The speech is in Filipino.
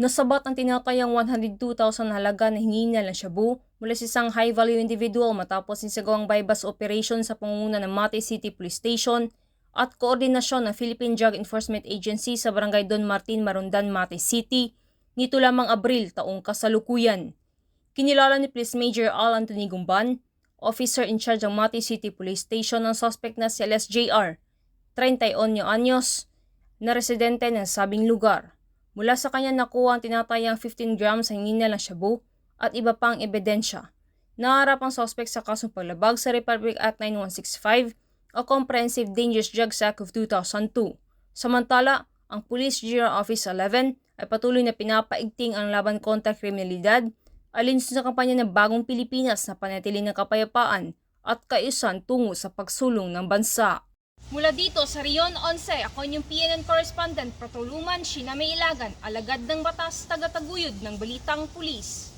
Nasabat ang tinatayang 102,000 halaga na hiningal ng shabu mula sa isang high-value individual matapos sinisagawang bypass operation sa pangunguna ng Mati City Police Station at koordinasyon ng Philippine Drug Enforcement Agency sa Barangay Don Martin, Marundan, Mati City nito lamang Abril taong kasalukuyan. Kinilala ni Police Major Al Anthony Gumban, officer in charge ng Mati City Police Station, ng suspect na si LSJR, 31 anyos, na residente ng sabing lugar. Mula sa kanya nakuha ang tinatayang 15 grams sa hiningal ng shabu at iba pang ebidensya. Naharap ang suspect sa kasong paglabag sa Republic Act 9165 o Comprehensive Dangerous Drugs Act of 2002. Samantala, ang Police General Office 11 ay patuloy na pinapaigting ang laban kontra kriminalidad alinsun sa kampanya ng Bagong Pilipinas na panatili ng kapayapaan at kaayusan tungo sa pagsulong ng bansa. Mula dito sa Rion 11, ako yung PNN Correspondent Patuluman Sheena May Ilagan, alagad ng batas, tagataguyod ng Balitang Pulis.